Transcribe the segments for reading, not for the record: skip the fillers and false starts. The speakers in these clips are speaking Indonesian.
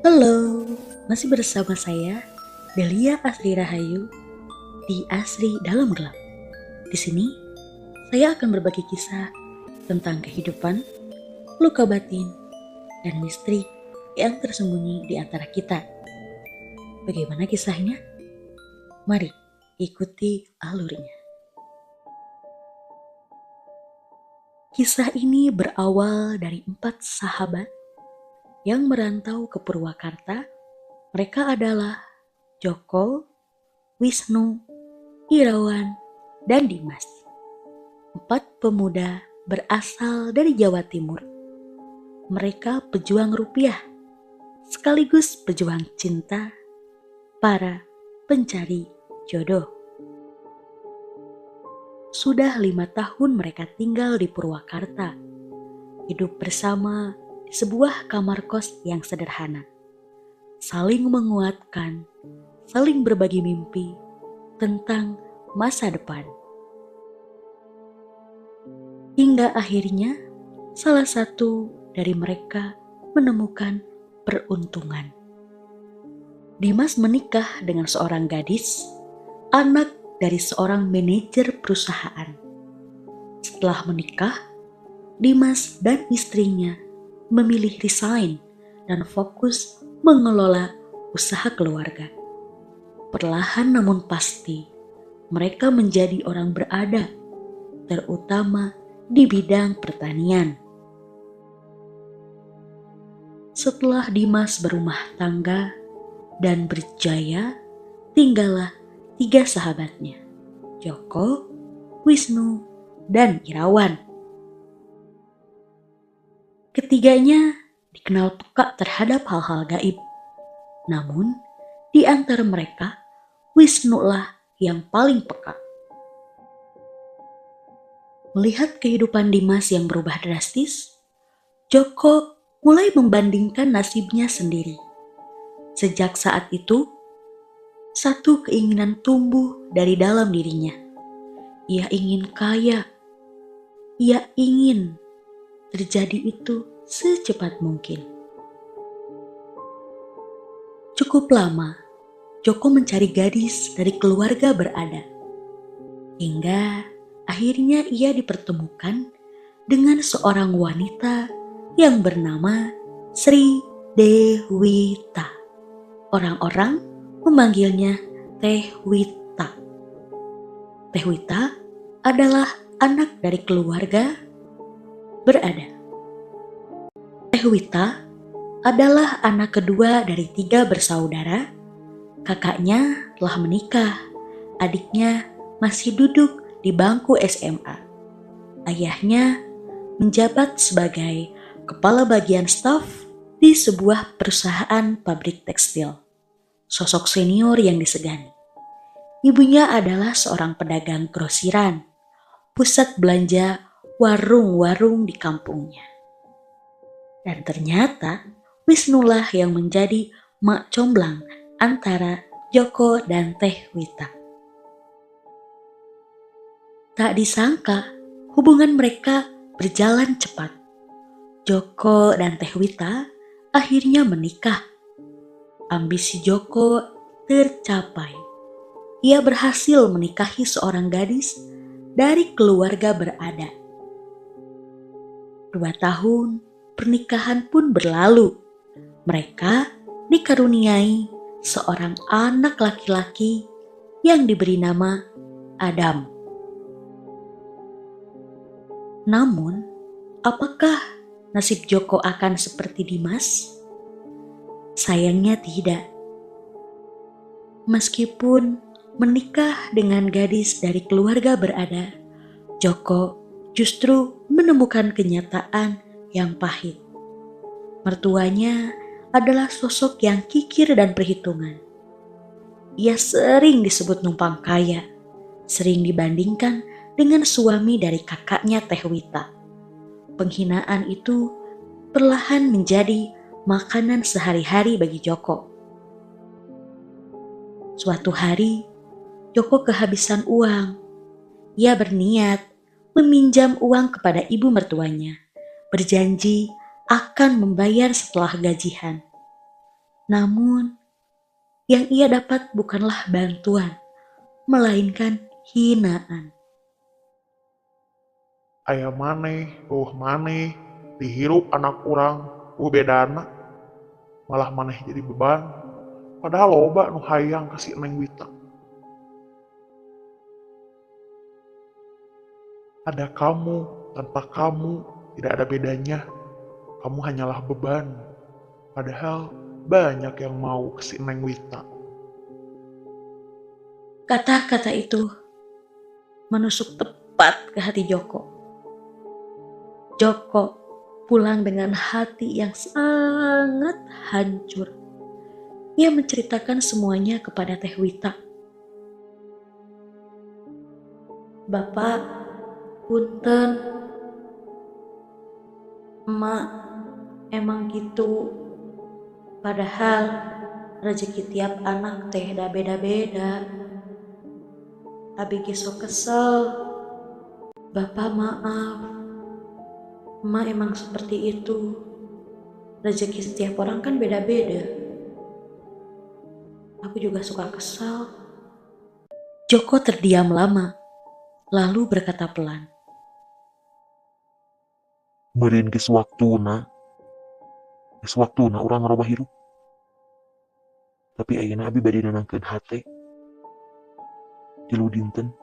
Halo, masih bersama saya Delia Asri Rahayu di Asri Dalam Gelap. Di sini saya akan berbagi kisah tentang kehidupan, luka batin, dan misteri yang tersembunyi di antara kita. Bagaimana kisahnya? Mari ikuti alurnya. Kisah ini berawal dari 4 sahabat yang merantau ke Purwakarta. Mereka adalah Joko, Wisnu, Irawan, dan Dimas. 4 pemuda berasal dari Jawa Timur. Mereka pejuang rupiah, sekaligus pejuang cinta, para pencari jodoh. Sudah 5 tahun mereka tinggal di Purwakarta, hidup bersama di sebuah kamar kos yang sederhana. Saling menguatkan, saling berbagi mimpi tentang masa depan. Hingga akhirnya salah satu dari mereka menemukan peruntungan. Dimas menikah dengan seorang gadis, anak dari seorang manajer perusahaan. Setelah menikah, Dimas dan istrinya memilih resign dan fokus mengelola usaha keluarga. Perlahan namun pasti, mereka menjadi orang berada, terutama di bidang pertanian. Setelah Dimas berumah tangga dan berjaya, tinggallah 3 sahabatnya, Joko, Wisnu, dan Irawan. Ketiganya dikenal peka terhadap hal-hal gaib. Namun, di antara mereka, Wisnu lah yang paling peka. Melihat kehidupan Dimas yang berubah drastis, Joko mulai membandingkan nasibnya sendiri. Sejak saat itu, satu keinginan tumbuh dari dalam dirinya. Ia ingin kaya. Ia ingin terjadi itu secepat mungkin. Cukup lama, Joko mencari gadis dari keluarga berada. Hingga akhirnya ia dipertemukan dengan seorang wanita yang bernama Sri Dewita. Orang-orang memanggilnya Teh Wita. Teh Wita adalah anak dari keluarga berada. Teh Wita adalah anak kedua dari 3 bersaudara. Kakaknya telah menikah, adiknya masih duduk di bangku SMA. Ayahnya menjabat sebagai kepala bagian staf di sebuah perusahaan pabrik tekstil. Sosok senior yang disegani. Ibunya adalah seorang pedagang grosiran, pusat belanja warung-warung di kampungnya. Dan ternyata Wisnulah yang menjadi mak comblang antara Joko dan Teh Wita. Tak disangka hubungan mereka berjalan cepat. Joko dan Teh Wita akhirnya menikah. Ambisi Joko tercapai. Ia berhasil menikahi seorang gadis dari keluarga berada. 2 tahun pernikahan pun berlalu. Mereka dikaruniai seorang anak laki-laki yang diberi nama Adam. Namun, apakah nasib Joko akan seperti Dimas? Sayangnya tidak. Meskipun menikah dengan gadis dari keluarga berada, Joko justru menemukan kenyataan yang pahit. Mertuanya adalah sosok yang kikir dan perhitungan. Ia sering disebut numpang kaya, sering dibandingkan dengan suami dari kakaknya Teh Wita. Penghinaan itu perlahan menjadi makanan sehari-hari bagi Joko. Suatu hari, Joko kehabisan uang. Ia berniat meminjam uang kepada ibu mertuanya, berjanji akan membayar setelah gajian. Namun, yang ia dapat bukanlah bantuan, melainkan hinaan. Aya maneh, maneh, dihirup anak urang, bedana, malah maneh jadi beban. Padahal loba nu hayang kasih Neng Wita. Ada kamu, tanpa kamu, tidak ada bedanya. Kamu hanyalah beban. Padahal banyak yang mau kasih Neng Wita. Kata-kata itu menusuk tepat ke hati Joko. Joko pulang dengan hati yang sangat hancur. Ia menceritakan semuanya kepada Teh Wita. Bapak, punten, emak, emang gitu. Padahal rezeki tiap anak teh da beda-beda. Abi sok kesel. Bapak maaf. Emak emang seperti itu. Rezeki setiap orang kan beda-beda. Aku juga suka kesal. Joko terdiam lama, lalu berkata pelan. Meureun geus waktuna urang ngarobah hirup. Tapi ayeuna abi bade nenangkeun hate. Tilu dinten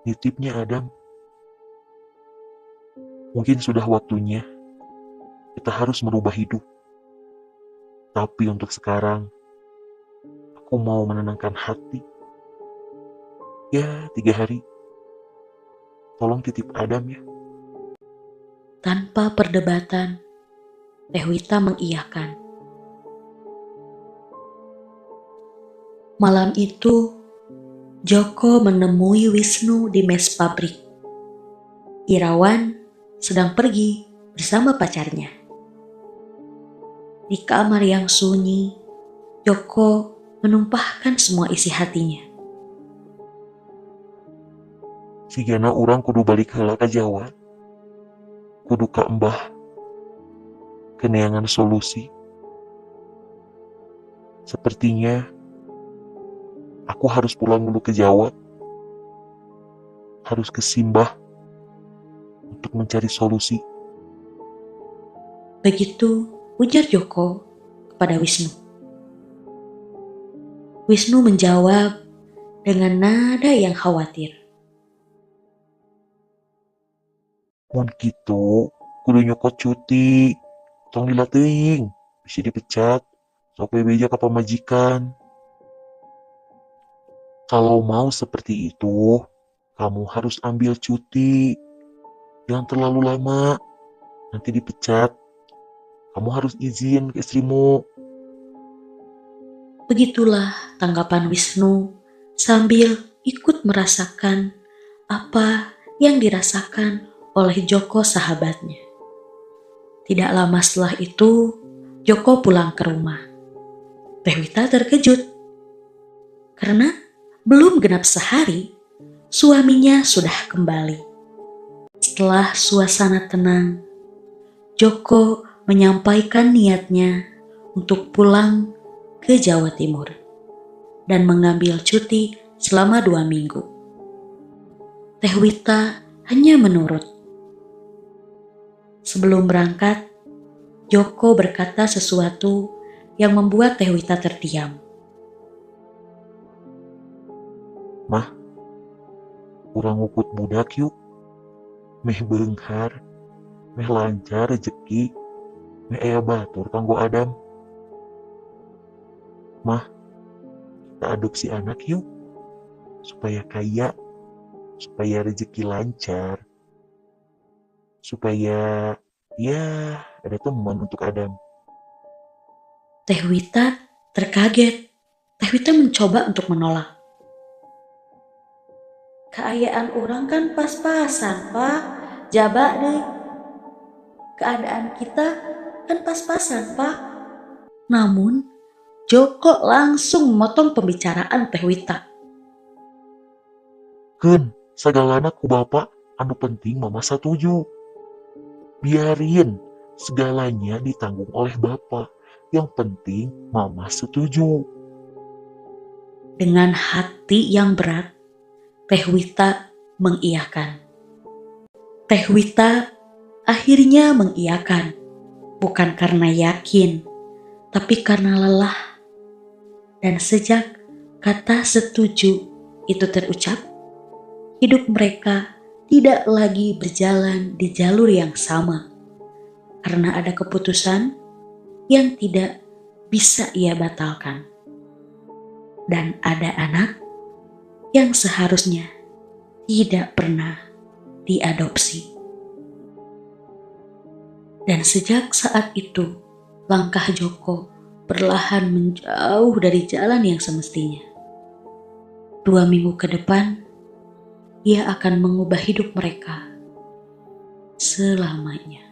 nitipnya Adam. Mungkin sudah waktunya kita harus merubah hidup. Tapi untuk sekarang aku mau menenangkan hati. Ya 3 hari. Tolong titip Adam ya. Tanpa perdebatan, Teh Wita mengiyakan. Malam itu, Joko menemui Wisnu di mes pabrik. Irawan sedang pergi bersama pacarnya. Di kamar yang sunyi, Joko menumpahkan semua isi hatinya. Sigana urang kudu balik heula ka Jawa. Kudu ka Embah. Keneangan solusi. Sepertinya aku harus pulang dulu ke Jawa. Harus ke Simbah untuk mencari solusi. Begitu ujar Joko kepada Wisnu. Wisnu menjawab dengan nada yang khawatir. Mun kitu, kudu nyokot cuti. Tong lila teuing, bisa dipecat. Sok we beja ka pamajikan. Kalau mau seperti itu, kamu harus ambil cuti. Jangan terlalu lama, nanti dipecat. Kamu harus izin ke istrimu. Begitulah tanggapan Wisnu sambil ikut merasakan apa yang dirasakan oleh Joko sahabatnya. Tidak lama setelah itu, Joko pulang ke rumah. Teh Wita terkejut karena belum genap sehari, suaminya sudah kembali. Setelah suasana tenang, Joko menyampaikan niatnya untuk pulang ke Jawa Timur dan mengambil cuti selama 2 minggu. Teh Wita hanya menurut. Sebelum berangkat, Joko berkata sesuatu yang membuat Teh Wita terdiam. Mah, urang ngukut budak yuk. Meh beunghar, meh lancar rezeki, meh aya batur kanggo Adam. Mah, kita adopsi anak yuk. Supaya kaya, supaya rezeki lancar, supaya ya ada teman untuk Adam. Teh Wita terkaget. Teh Wita mencoba untuk menolak. Keayaan orang kan pas-pasan, Pak. Jaba deh. Keadaan kita kan pas-pasan, Pak. Namun, Joko langsung memotong pembicaraan Teh Wita. Keun, sagalana ku bapak, anu penting mama setuju. Biarin segalanya ditanggung oleh bapak. Yang penting Mama setuju. Dengan hati yang berat, Teh Wita mengiyakan. Teh Wita akhirnya mengiyakan, bukan karena yakin, tapi karena lelah. Dan sejak kata setuju itu terucap, hidup mereka tidak lagi berjalan di jalur yang sama, karena ada keputusan yang tidak bisa ia batalkan. Dan ada anak yang seharusnya tidak pernah diadopsi. Dan sejak saat itu, langkah Joko perlahan menjauh dari jalan yang semestinya. 2 minggu ke depan, ia akan mengubah hidup mereka selamanya.